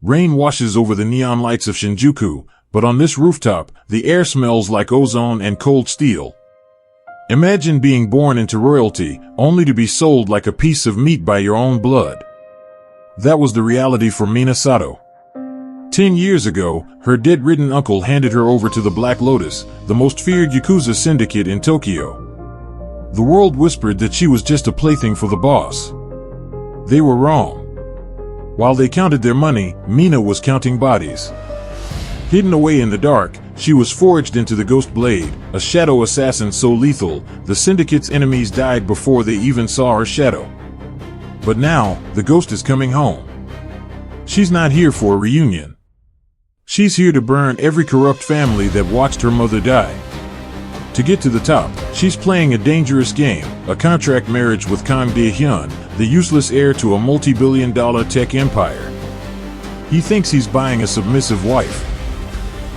Rain washes over the neon lights of Shinjuku, but on this rooftop, the air smells like ozone and cold steel. Imagine being born into royalty, only to be sold like a piece of meat by your own blood. That was the reality for Mina Sato. 10 years ago, her dead-ridden uncle handed her over to the Black Lotus, the most feared Yakuza syndicate in Tokyo. The world whispered that she was just a plaything for the boss. They were wrong. While they counted their money, Mina was counting bodies. Hidden away in the dark, she was forged into the Ghost Blade, a shadow assassin so lethal, the syndicate's enemies died before they even saw her shadow. But now, the ghost is coming home. She's not here for a reunion. She's here to burn every corrupt family that watched her mother die. To get to the top, she's playing a dangerous game, a contract marriage with Kang Dae-hyun, the useless heir to a multi-billion-dollar tech empire. He thinks he's buying a submissive wife.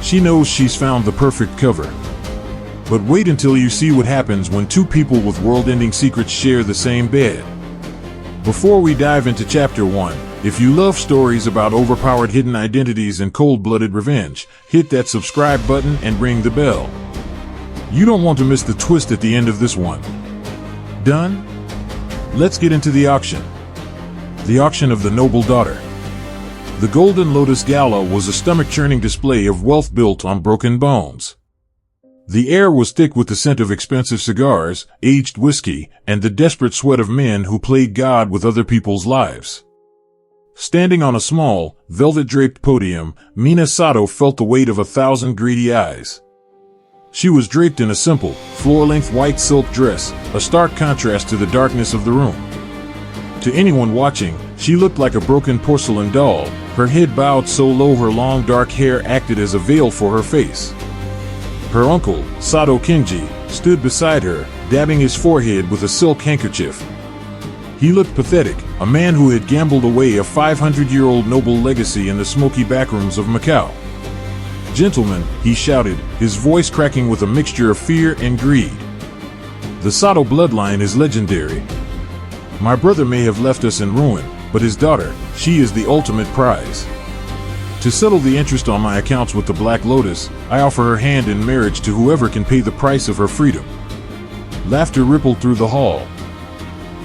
She knows she's found the perfect cover. But wait until you see what happens when two people with world-ending secrets share the same bed. Before we dive into Chapter 1, if you love stories about overpowered hidden identities and cold-blooded revenge, hit that subscribe button and ring the bell. You don't want to miss the twist at the end of this one. Done? Let's get into the auction. The auction of the noble daughter. The Golden Lotus Gala was a stomach-churning display of wealth built on broken bones. The air was thick with the scent of expensive cigars, aged whiskey, and the desperate sweat of men who played God with other people's lives. Standing on a small, velvet-draped podium, Mina Sato felt the weight of 1,000 greedy eyes. She was draped in a simple, floor-length white silk dress, a stark contrast to the darkness of the room. To anyone watching, she looked like a broken porcelain doll, her head bowed so low her long dark hair acted as a veil for her face. Her uncle, Sato Kenji, stood beside her, dabbing his forehead with a silk handkerchief. He looked pathetic, a man who had gambled away a 500-year-old noble legacy in the smoky backrooms of Macau. "Gentlemen," he shouted, his voice cracking with a mixture of fear and greed. "The Sato bloodline is legendary. My brother may have left us in ruin, but his daughter, she is the ultimate prize. To settle the interest on my accounts with the Black Lotus, I offer her hand in marriage to whoever can pay the price of her freedom." Laughter rippled through the hall.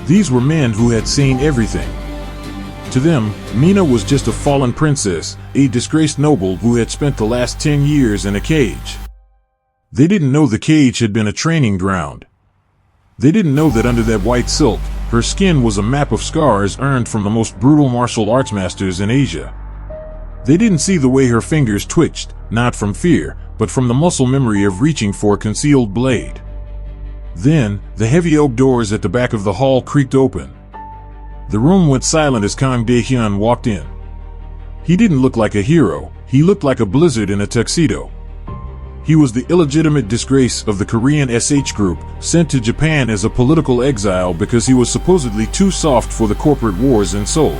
These were men who had seen everything. To them, Mina was just a fallen princess, a disgraced noble who had spent the last 10 years in a cage. They didn't know the cage had been a training ground. They didn't know that under that white silk, her skin was a map of scars earned from the most brutal martial arts masters in Asia. They didn't see the way her fingers twitched, not from fear, but from the muscle memory of reaching for a concealed blade. Then, the heavy oak doors at the back of the hall creaked open. The room went silent as Kang Dae-hyun walked in. He didn't look like a hero, he looked like a blizzard in a tuxedo. He was the illegitimate disgrace of the Korean SH group, sent to Japan as a political exile because he was supposedly too soft for the corporate wars in Seoul.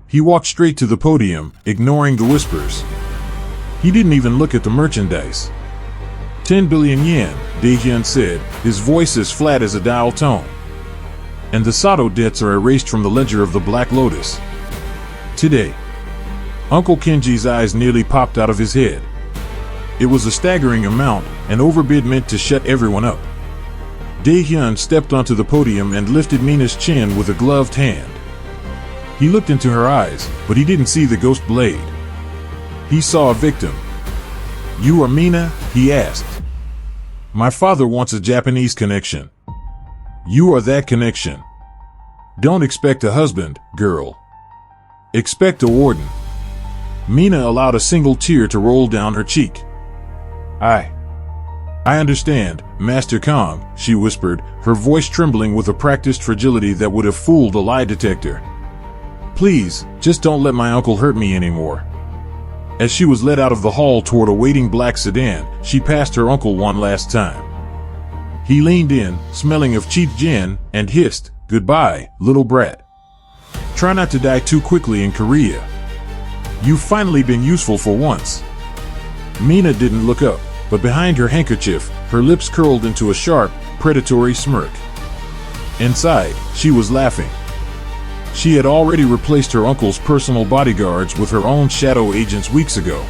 He walked straight to the podium, ignoring the whispers. He didn't even look at the merchandise. 10 billion yen, Dae-hyun said, his voice as flat as a dial tone. And the Sato debts are erased from the ledger of the Black Lotus. Today. Uncle Kenji's eyes nearly popped out of his head. It was a staggering amount, an overbid meant to shut everyone up. Dae-hyun stepped onto the podium and lifted Mina's chin with a gloved hand. He looked into her eyes, but he didn't see the ghost blade. He saw a victim. "You are Mina?" he asked. "My father wants a Japanese connection." "You are that connection. Don't expect a husband, girl. Expect a warden." Mina allowed a single tear to roll down her cheek. I understand, Master Kang," she whispered, her voice trembling with a practiced fragility that would have fooled a lie detector. "Please, just don't let my uncle hurt me anymore." As she was led out of the hall toward a waiting black sedan, she passed her uncle one last time. He leaned in, smelling of cheap gin, and hissed, "Goodbye, little brat. Try not to die too quickly in Korea. You've finally been useful for once." Mina didn't look up, but behind her handkerchief, her lips curled into a sharp, predatory smirk. Inside, she was laughing. She had already replaced her uncle's personal bodyguards with her own shadow agents weeks ago.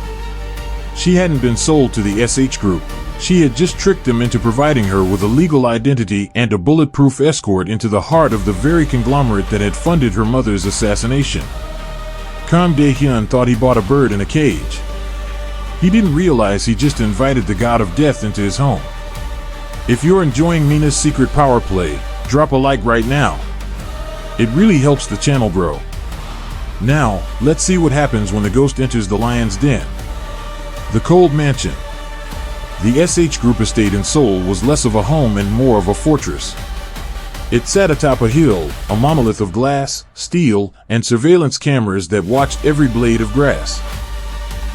She hadn't been sold to the SH group. She had just tricked them into providing her with a legal identity and a bulletproof escort into the heart of the very conglomerate that had funded her mother's assassination. Kang Dae-hyun thought he bought a bird in a cage. He didn't realize he just invited the god of death into his home. If you're enjoying Mina's secret power play, drop a like right now. It really helps the channel grow. Now, let's see what happens when the ghost enters the lion's den. The Cold Mansion. The SH Group estate in Seoul was less of a home and more of a fortress. It sat atop a hill, a monolith of glass, steel, and surveillance cameras that watched every blade of grass.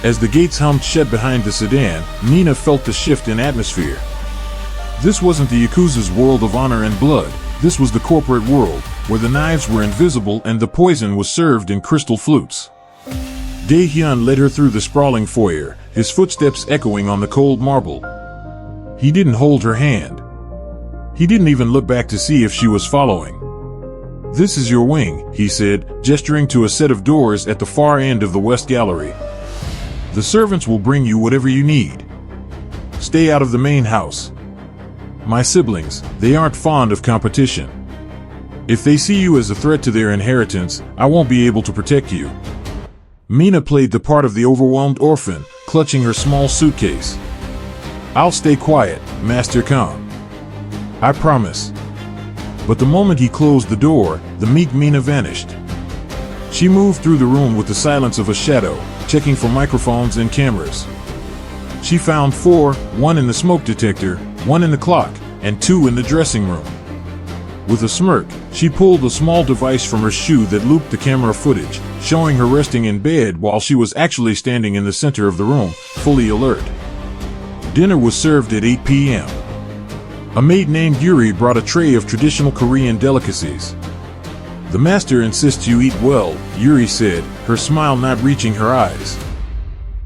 As the gates hummed shut behind the sedan, Mina felt the shift in atmosphere. This wasn't the Yakuza's world of honor and blood. This was the corporate world, where the knives were invisible and the poison was served in crystal flutes. Dae-hyun led her through the sprawling foyer, his footsteps echoing on the cold marble. He didn't hold her hand. He didn't even look back to see if she was following. "This is your wing," he said, gesturing to a set of doors at the far end of the West Gallery. "The servants will bring you whatever you need. Stay out of the main house. My siblings, they aren't fond of competition. If they see you as a threat to their inheritance, I won't be able to protect you." Mina played the part of the overwhelmed orphan, clutching her small suitcase. "I'll stay quiet, Master Kang. I promise." But the moment he closed the door, the meek Mina vanished. She moved through the room with the silence of a shadow, checking for microphones and cameras. She found 4, 1 in the smoke detector, 1 in the clock, and 2 in the dressing room. With a smirk, she pulled a small device from her shoe that looped the camera footage, showing her resting in bed while she was actually standing in the center of the room, fully alert. Dinner was served at 8 p.m. A maid named Yuri brought a tray of traditional Korean delicacies. "The master insists you eat well," Yuri said, her smile not reaching her eyes.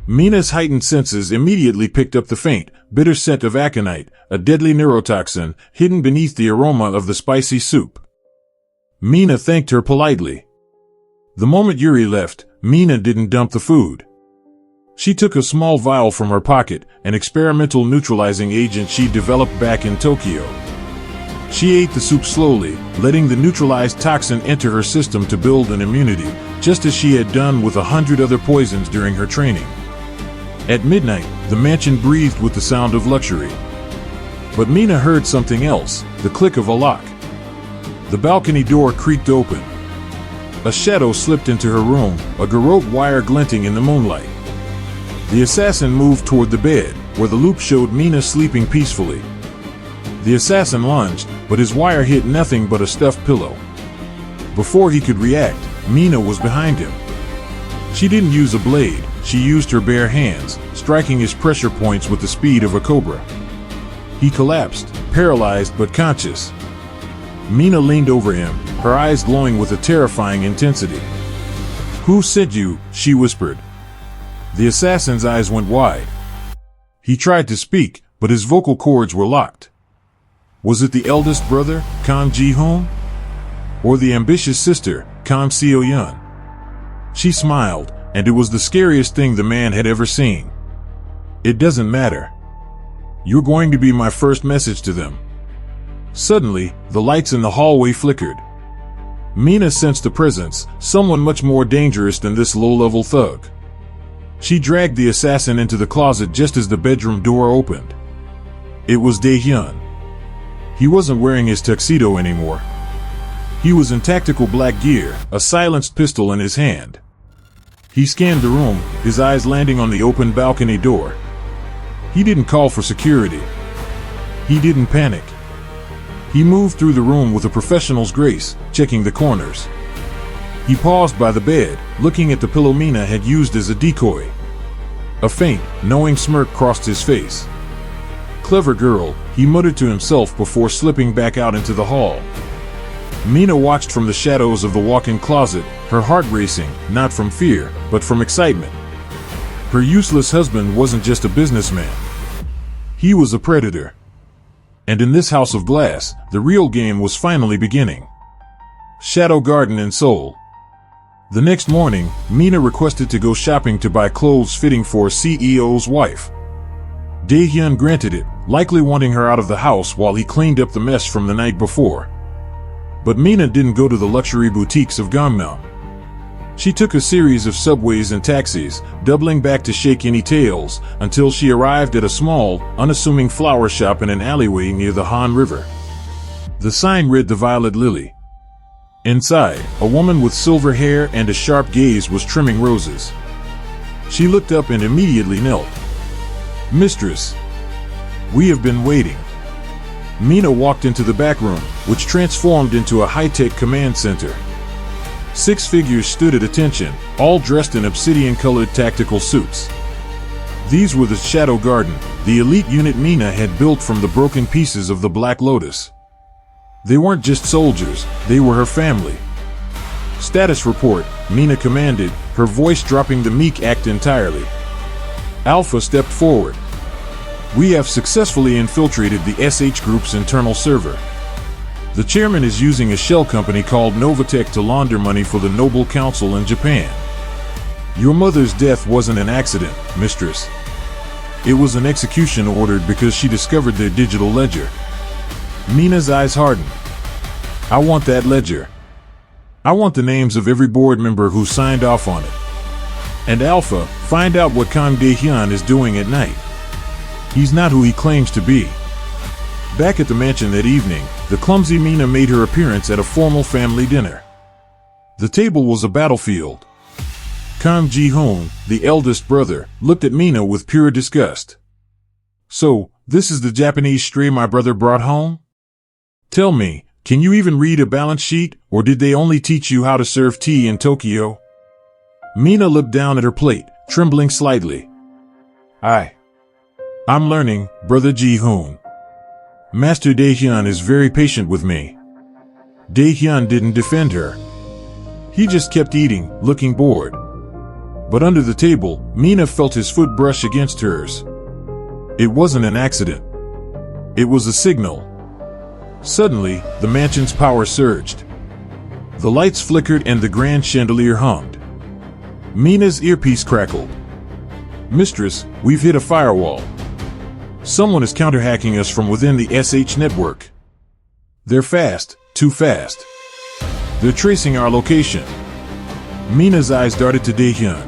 Mina's heightened senses immediately picked up the faint, bitter scent of aconite, a deadly neurotoxin, hidden beneath the aroma of the spicy soup. Mina thanked her politely. The moment Yuri left, Mina didn't dump the food. She took a small vial from her pocket, an experimental neutralizing agent she developed back in Tokyo. She ate the soup slowly, letting the neutralized toxin enter her system to build an immunity, just as she had done with 100 other poisons during her training. At midnight, the mansion breathed with the sound of luxury. But Mina heard something else, the click of a lock. The balcony door creaked open. A shadow slipped into her room, a garrote wire glinting in the moonlight. The assassin moved toward the bed, where the loop showed Mina sleeping peacefully. The assassin lunged, but his wire hit nothing but a stuffed pillow. Before he could react, Mina was behind him. She didn't use a blade, she used her bare hands, striking his pressure points with the speed of a cobra. He collapsed, paralyzed but conscious. Mina leaned over him, her eyes glowing with a terrifying intensity. "Who sent you?" she whispered. The assassin's eyes went wide. He tried to speak, but his vocal cords were locked. Was it the eldest brother, Kang Dae-hyun? Or the ambitious sister, Kang Seo-yeon? She smiled, and it was the scariest thing the man had ever seen. "It doesn't matter. You're going to be my first message to them." Suddenly, the lights in the hallway flickered. Mina sensed a presence, someone much more dangerous than this low-level thug. She dragged the assassin into the closet just as the bedroom door opened. It was Dae-hyun. He wasn't wearing his tuxedo anymore. He was in tactical black gear, a silenced pistol in his hand. He scanned the room, his eyes landing on the open balcony door. He didn't call for security. He didn't panic. He moved through the room with a professional's grace, checking the corners. He paused by the bed, looking at the pillow Mina had used as a decoy. A faint, knowing smirk crossed his face. "Clever girl," he muttered to himself before slipping back out into the hall. Mina watched from the shadows of the walk-in closet, her heart racing, not from fear, but from excitement. Her useless husband wasn't just a businessman. He was a predator. And in this house of glass, the real game was finally beginning. Shadow Garden in Seoul. The next morning, Mina requested to go shopping to buy clothes fitting for a CEO's wife. Dae-hyun granted it, likely wanting her out of the house while he cleaned up the mess from the night before. But Mina didn't go to the luxury boutiques of Gangnam. She took a series of subways and taxis, doubling back to shake any tails, until she arrived at a small, unassuming flower shop in an alleyway near the Han River. The sign read The Violet Lily. Inside, a woman with silver hair and a sharp gaze was trimming roses. She looked up and immediately knelt. "Mistress, we have been waiting." Mina walked into the back room, which transformed into a high-tech command center. 6 figures stood at attention, all dressed in obsidian-colored tactical suits. These were the Shadow Garden, the elite unit Mina had built from the broken pieces of the Black Lotus. They weren't just soldiers, they were her family. "Status report," Mina commanded, her voice dropping the meek act entirely. Alpha stepped forward. "We have successfully infiltrated the SH Group's internal server. The chairman is using a shell company called Novatech to launder money for the Noble Council in Japan. Your mother's death wasn't an accident, mistress. It was an execution ordered because she discovered their digital ledger." Mina's eyes hardened. "I want that ledger. I want the names of every board member who signed off on it. And Alpha, find out what Kang Dae-hyun is doing at night. He's not who he claims to be." Back at the mansion that evening, the clumsy Mina made her appearance at a formal family dinner. The table was a battlefield. Kang Dae-hyun, the eldest brother, looked at Mina with pure disgust. "So, this is the Japanese stray my brother brought home? Tell me, can you even read a balance sheet, or did they only teach you how to serve tea in Tokyo?" Mina looked down at her plate, trembling slightly. I'm learning, Brother Dae-hyun. Master Dae-hyun is very patient with me." Dae-hyun didn't defend her. He just kept eating, looking bored. But under the table, Mina felt his foot brush against hers. It wasn't an accident. It was a signal. Suddenly, the mansion's power surged. The lights flickered and the grand chandelier hummed. Mina's earpiece crackled. "Mistress, we've hit a firewall. Someone is counter-hacking us from within the SH network. They're fast, too fast. They're tracing our location." Mina's eyes darted to Dae-hyun.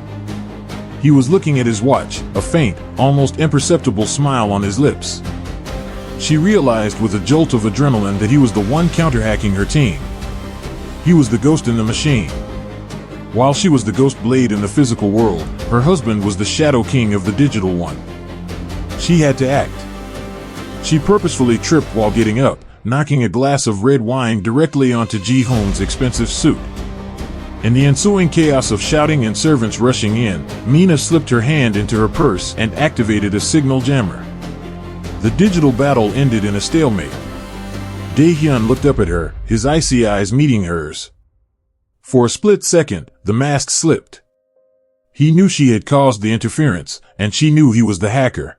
He was looking at his watch, a faint, almost imperceptible smile on his lips. She realized with a jolt of adrenaline that he was the one counter-hacking her team. He was the ghost in the machine. While she was the ghost blade in the physical world, her husband was the shadow king of the digital one. She had to act. She purposefully tripped while getting up, knocking a glass of red wine directly onto Ji-hoon's expensive suit. In the ensuing chaos of shouting and servants rushing in, Mina slipped her hand into her purse and activated a signal jammer. The digital battle ended in a stalemate. Dae-hyun looked up at her, his icy eyes meeting hers. For a split second, the mask slipped. He knew she had caused the interference, and she knew he was the hacker.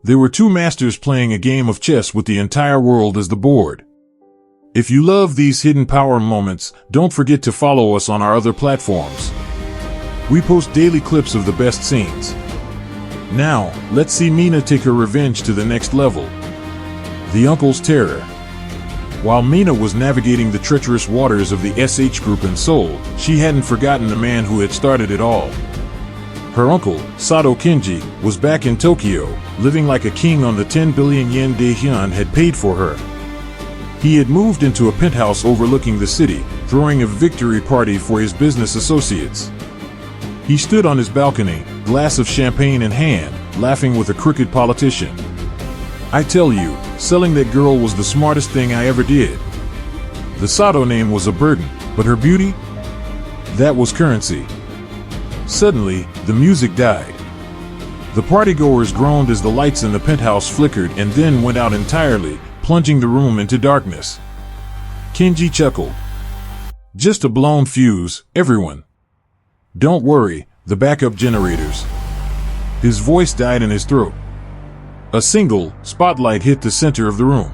There were 2 masters playing a game of chess with the entire world as the board. If you love these hidden power moments, don't forget to follow us on our other platforms. We post daily clips of the best scenes. Now, let's see Mina take her revenge to the next level. The Uncle's Terror. While Mina was navigating the treacherous waters of the SH Group in Seoul, she hadn't forgotten the man who had started it all. Her uncle, Sato Kenji, was back in Tokyo, living like a king on the 10 billion yen Dae-hyun had paid for her. He had moved into a penthouse overlooking the city, throwing a victory party for his business associates. He stood on his balcony, glass of champagne in hand, laughing with a crooked politician. "I tell you, selling that girl was the smartest thing I ever did." The Sato name was a burden, but her beauty? That was currency. Suddenly, the music died. The partygoers groaned as the lights in the penthouse flickered and then went out entirely, plunging the room into darkness. Kenji chuckled. "Just a blown fuse, everyone. Don't worry, the backup generators." His voice died in his throat. A single spotlight hit the center of the room.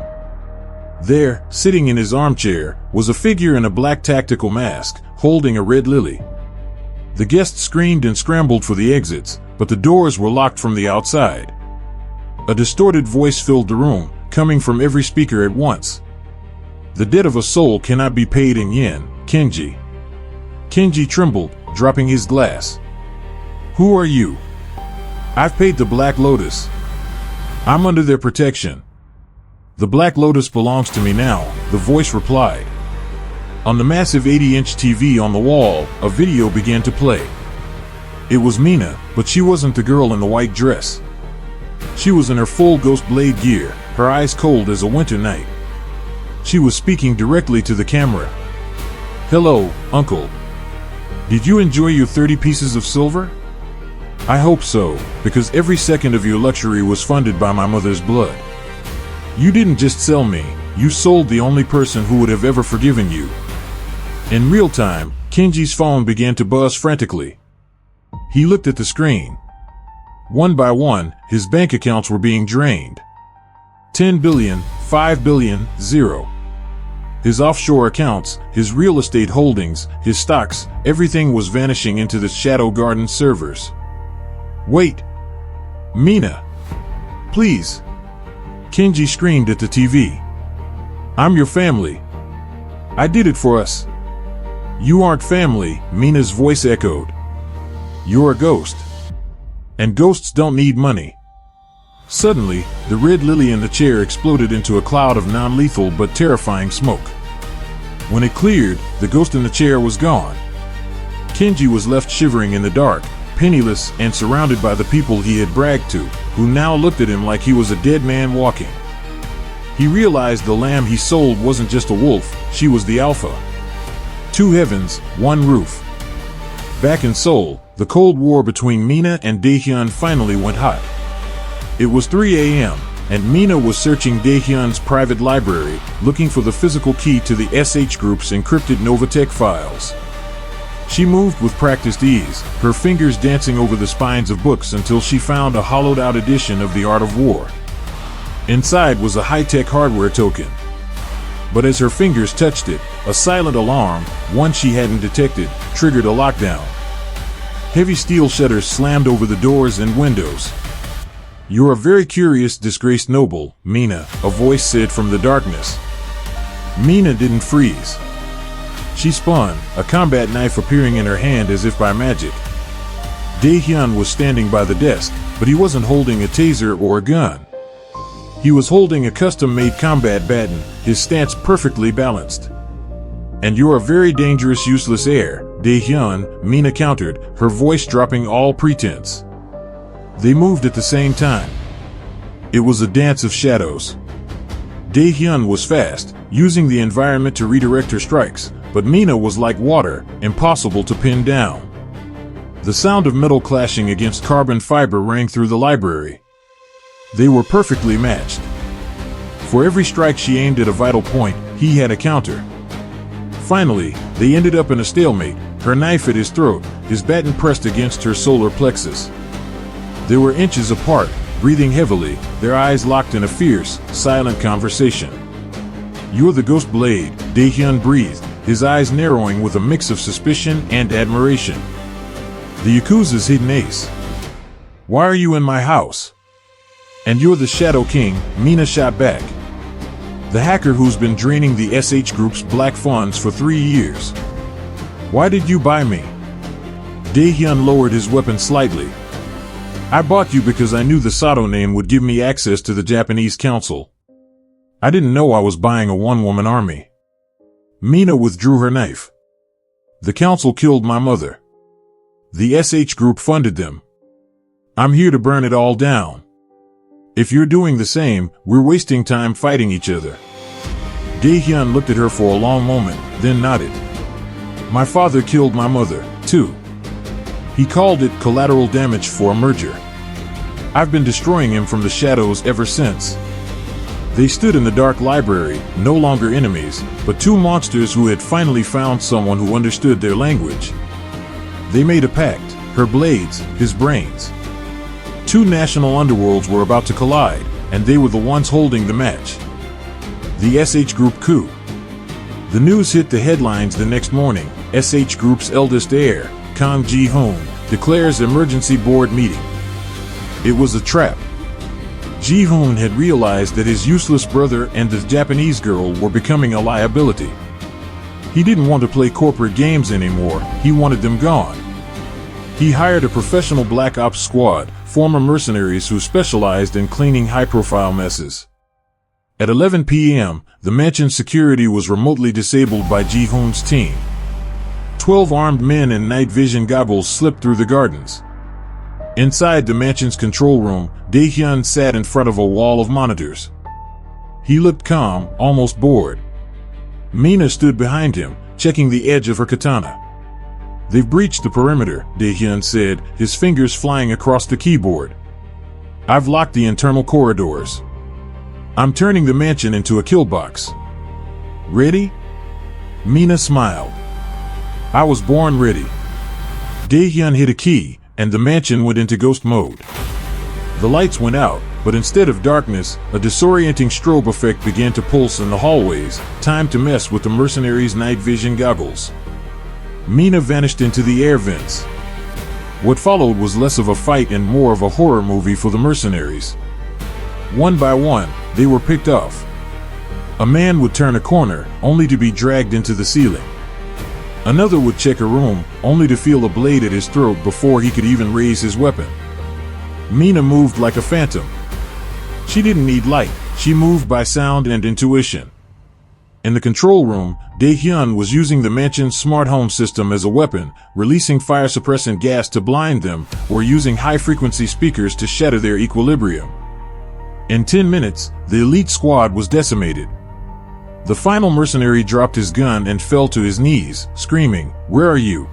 There, sitting in his armchair, was a figure in a black tactical mask, holding a red lily. The guests screamed and scrambled for the exits, but the doors were locked from the outside. A distorted voice filled the room, coming from every speaker at once. The debt of a soul cannot be paid in yen, Kenji. Kenji trembled, dropping his glass. Who are you? I've paid the Black Lotus. I'm under their protection. The Black Lotus belongs to me now, the voice replied. On the massive 80-inch TV on the wall, a video began to play. It was Mina, but she wasn't the girl in the white dress. She was in her full Ghost Blade gear, her eyes cold as a winter night. She was speaking directly to the camera. Hello, Uncle. Did you enjoy your 30 pieces of silver? I hope so, because every second of your luxury was funded by my mother's blood. You didn't just sell me, you sold the only person who would have ever forgiven you. In real time, Kenji's phone began to buzz frantically. He looked at the screen. One by one, his bank accounts were being drained. 10 billion, 5 billion, 0. His offshore accounts, his real estate holdings, his stocks, everything was vanishing into the Shadow Garden servers. Wait! Mina! Please! Kenji screamed at the TV. I'm your family. I did it for us. You aren't family, Mina's voice echoed. You're a ghost. And ghosts don't need money. Suddenly, the red lily in the chair exploded into a cloud of non-lethal but terrifying smoke. When it cleared, the ghost in the chair was gone. Kenji was left shivering in the dark, penniless and surrounded by the people he had bragged to, who now looked at him like he was a dead man walking. He realized the lamb he sold wasn't just a wolf, she was the alpha. 2 heavens, 1 roof. Back in Seoul, the Cold War between Mina and Dae-hyun finally went hot. It was 3 a.m., and Mina was searching Dae-hyun's private library, looking for the physical key to the SH Group's encrypted Novatech files. She moved with practiced ease, her fingers dancing over the spines of books until she found a hollowed-out edition of The Art of War. Inside was a high-tech hardware token. But as her fingers touched it, a silent alarm, one she hadn't detected, triggered a lockdown. Heavy steel shutters slammed over the doors and windows. You're a very curious, disgraced noble, Mina, a voice said from the darkness. Mina didn't freeze. She spun, a combat knife appearing in her hand as if by magic. Dae-hyun was standing by the desk, but he wasn't holding a taser or a gun. He was holding a custom-made combat baton, his stance perfectly balanced. And you're a very dangerous, useless heir, Dae-hyun, Mina countered, her voice dropping all pretense. They moved at the same time. It was a dance of shadows. Dae-hyun was fast, using the environment to redirect her strikes, but Mina was like water, impossible to pin down. The sound of metal clashing against carbon fiber rang through the library. They were perfectly matched. For every strike she aimed at a vital point, he had a counter. Finally, they ended up in a stalemate, her knife at his throat, his baton pressed against her solar plexus. They were inches apart, breathing heavily, their eyes locked in a fierce, silent conversation. You're the Ghost Blade, Dae-hyun breathed, his eyes narrowing with a mix of suspicion and admiration. The Yakuza's hidden ace. Why are you in my house? And you're the Shadow King, Mina shot back. The hacker who's been draining the SH Group's black funds for 3 years. Why did you buy me? Dae-hyun lowered his weapon slightly. I bought you because I knew the Sato name would give me access to the Japanese council. I didn't know I was buying a one-woman army. Mina withdrew her knife. The council killed my mother. The SH Group funded them. I'm here to burn it all down. If you're doing the same, we're wasting time fighting each other. Dae-hyun looked at her for a long moment, then nodded. My father killed my mother, too. He called it collateral damage for a merger. I've been destroying him from the shadows ever since. They stood in the dark library, no longer enemies, but 2 monsters who had finally found someone who understood their language. They made a pact, her blades, his brains. 2 national underworlds were about to collide, and they were the ones holding the match. The SH Group coup. The news hit the headlines the next morning. SH Group's eldest heir, Kang Dae-hyun, declares emergency board meeting. It was a trap. Dae-hyun had realized that his useless brother and the Japanese girl were becoming a liability. He didn't want to play corporate games anymore, he wanted them gone. He hired a professional black ops squad, former mercenaries who specialized in cleaning high-profile messes. At 11 p.m., the mansion's security was remotely disabled by Dae-hyun's team. 12 armed men in night vision goggles slipped through the gardens. Inside the mansion's control room, Dae-hyun sat in front of a wall of monitors. He looked calm, almost bored. Mina stood behind him, checking the edge of her katana. "They've breached the perimeter," Dae-hyun said, his fingers flying across the keyboard. "I've locked the internal corridors. I'm turning the mansion into a kill box." "Ready?" Mina smiled. "I was born ready." Dae-hyun hit a key, and the mansion went into ghost mode. The lights went out, but instead of darkness, a disorienting strobe effect began to pulse in the hallways, time to mess with the mercenaries' night vision goggles. Mina vanished into the air vents. What followed was less of a fight and more of a horror movie for the mercenaries. One by one, they were picked off. A man would turn a corner, only to be dragged into the ceiling. Another would check a room, only to feel a blade at his throat before he could even raise his weapon. Mina moved like a phantom. She didn't need light, she moved by sound and intuition. In the control room, Dae-hyun was using the mansion's smart home system as a weapon, releasing fire-suppressant gas to blind them, or using high-frequency speakers to shatter their equilibrium. In 10 minutes, the elite squad was decimated. The final mercenary dropped his gun and fell to his knees, screaming, "Where are you?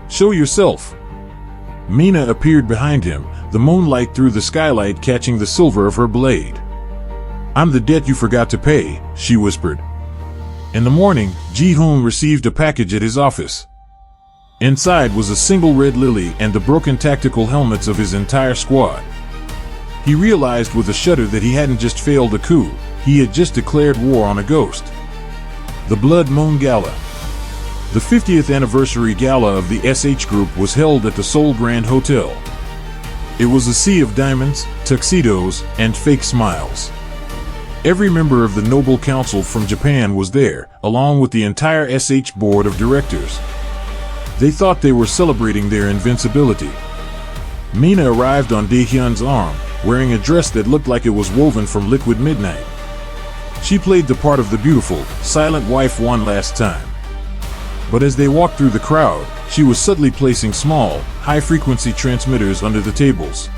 Show yourself!" Mina appeared behind him, the moonlight through the skylight catching the silver of her blade. "I'm the debt you forgot to pay," she whispered. In the morning, Dae-hyun received a package at his office. Inside was a single red lily and the broken tactical helmets of his entire squad. He realized with a shudder that he hadn't just failed a coup, he had just declared war on a ghost. The Blood Moon Gala. The 50th anniversary gala of the SH Group was held at the Seoul Grand Hotel. It was a sea of diamonds, tuxedos, and fake smiles. Every member of the Noble Council from Japan was there, along with the entire SH board of directors. They thought they were celebrating their invincibility. Mina arrived on Dae-hyun's arm, wearing a dress that looked like it was woven from liquid midnight. She played the part of the beautiful, silent wife one last time. But as they walked through the crowd, she was subtly placing small, high-frequency transmitters under the tables.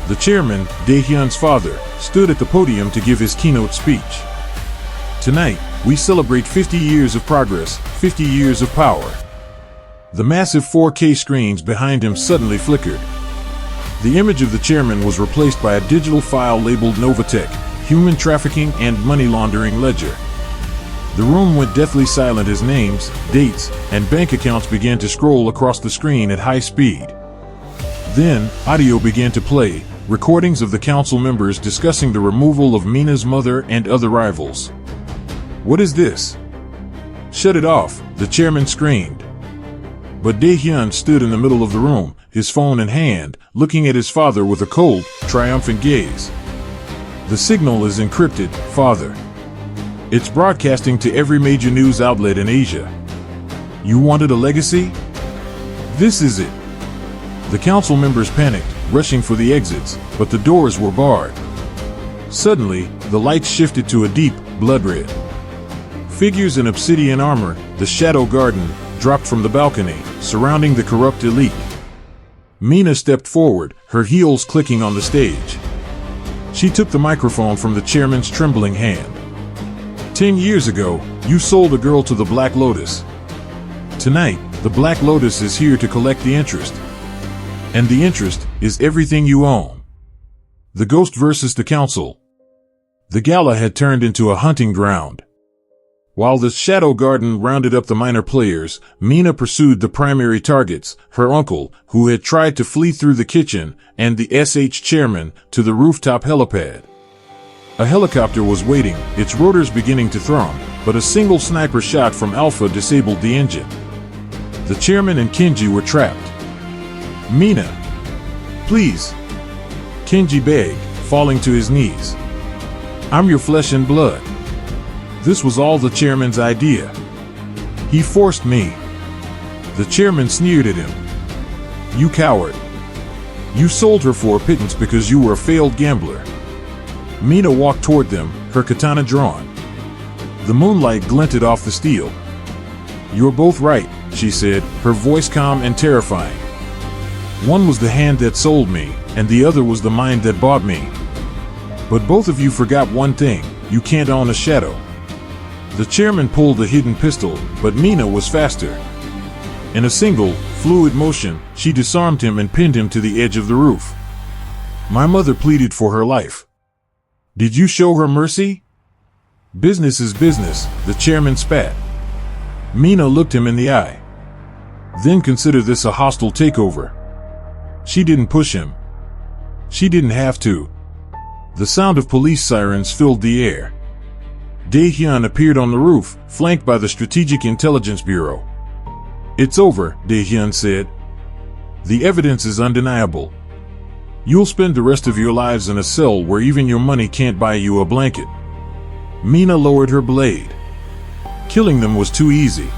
The chairman, Dae-hyun's father, stood at the podium to give his keynote speech. "Tonight, we celebrate 50 years of progress, 50 years of power." The massive 4K screens behind him suddenly flickered. The image of the chairman was replaced by a digital file labeled Novatech, Human Trafficking and Money Laundering Ledger. The room went deathly silent as names, dates, and bank accounts began to scroll across the screen at high speed. Then, audio began to play, recordings of the council members discussing the removal of Mina's mother and other rivals. "What is this? Shut it off," the chairman screamed. But Dae-hyun stood in the middle of the room, his phone in hand, looking at his father with a cold, triumphant gaze. "The signal is encrypted, father. It's broadcasting to every major news outlet in Asia. You wanted a legacy? This is it." The council members panicked, rushing for the exits, but the doors were barred. Suddenly, the lights shifted to a deep, blood red. Figures in obsidian armor, the Shadow Garden, dropped from the balcony, surrounding the corrupt elite. Mina stepped forward, her heels clicking on the stage. She took the microphone from the chairman's trembling hand. 10 years ago, you sold a girl to the Black Lotus. Tonight, the Black Lotus is here to collect the interest. And the interest is everything you own. The ghost versus the council. The gala had turned into a hunting ground. While the Shadow Garden rounded up the minor players, Mina pursued the primary targets, her uncle, who had tried to flee through the kitchen, and the SH chairman, to the rooftop helipad. A helicopter was waiting, its rotors beginning to thrum, but a single sniper shot from Alpha disabled the engine. The chairman and Kenji were trapped. Mina, please, Kenji begged, falling to his knees. I'm your flesh and blood. This was all the chairman's idea. He forced me. The chairman sneered at him. You coward. You sold her for a pittance because you were a failed gambler. Mina walked toward them, her katana drawn. The moonlight glinted off the steel. You're both right, she said, her voice calm and terrifying. One was the hand that sold me, and the other was the mind that bought me. But both of you forgot one thing, you can't own a shadow. The chairman pulled a hidden pistol, but Mina was faster. In a single, fluid motion, she disarmed him and pinned him to the edge of the roof. My mother pleaded for her life. Did you show her mercy? Business is business, the chairman spat. Mina looked him in the eye. Then consider this a hostile takeover. She didn't push him. She didn't have to. The sound of police sirens filled the air. Dae-hyun appeared on the roof, flanked by the Strategic Intelligence Bureau. It's over, Dae-hyun said. The evidence is undeniable. You'll spend the rest of your lives in a cell where even your money can't buy you a blanket. Mina lowered her blade. Killing them was too easy.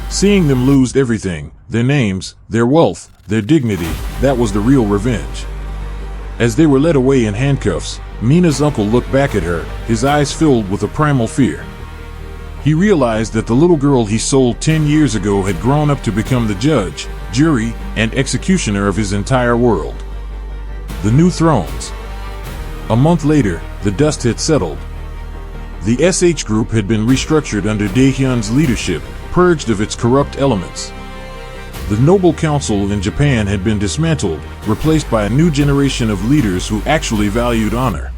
Seeing them lose everything, their names, their wealth, their dignity, that was the real revenge. As they were led away in handcuffs, Mina's uncle looked back at her, his eyes filled with a primal fear. He realized that the little girl he sold 10 years ago had grown up to become the judge, jury, and executioner of his entire world. The new thrones. A month later, the dust had settled. The SH Group had been restructured under Dae-hyun's leadership, purged of its corrupt elements. The Noble Council in Japan had been dismantled, replaced by a new generation of leaders who actually valued honor.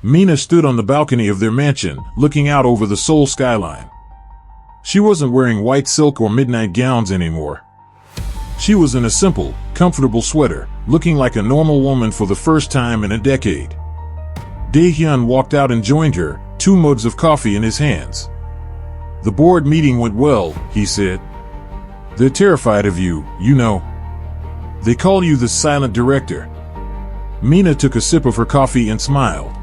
Mina stood on the balcony of their mansion, looking out over the Seoul skyline. She wasn't wearing white silk or midnight gowns anymore. She was in a simple, comfortable sweater, looking like a normal woman for the first time in a decade. Dae-hyun walked out and joined her, 2 mugs of coffee in his hands. The board meeting went well, he said. They're terrified of you, you know. They call you the silent director. Mina took a sip of her coffee and smiled.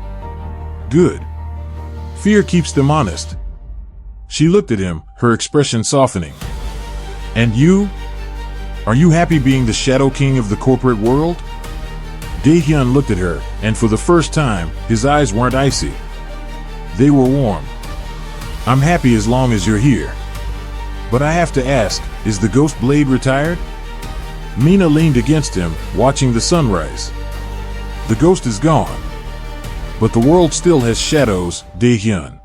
Good. Fear keeps them honest. She looked at him, her expression softening. And you? Are you happy being the Shadow King of the corporate world? Dae-hyun looked at her, and for the first time, his eyes weren't icy. They were warm. I'm happy as long as you're here. But I have to ask, is the ghost blade retired? Mina leaned against him, watching the sunrise. The ghost is gone. But the world still has shadows, Dae-hyun.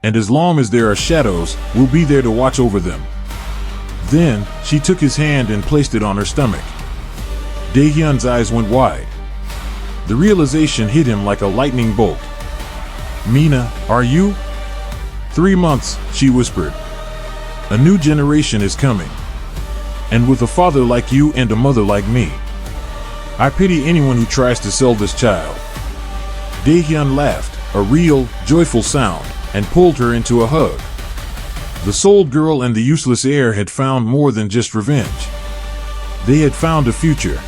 And as long as there are shadows, we'll be there to watch over them. Then, she took his hand and placed it on her stomach. Dae-hyun's eyes went wide. The realization hit him like a lightning bolt. Mina, are you? 3 months, she whispered. A new generation is coming. And with a father like you and a mother like me. I pity anyone who tries to sell this child. Dae-hyun laughed, a real, joyful sound, and pulled her into a hug. The sold girl and the useless heir had found more than just revenge. They had found a future.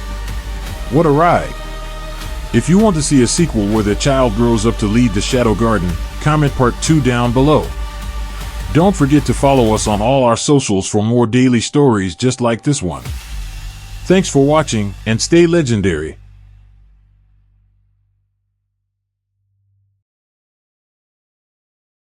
What a ride. If you want to see a sequel where their child grows up to lead the Shadow Garden, comment part 2 down below. Don't forget to follow us on all our socials for more daily stories just like this one. Thanks for watching, and stay legendary.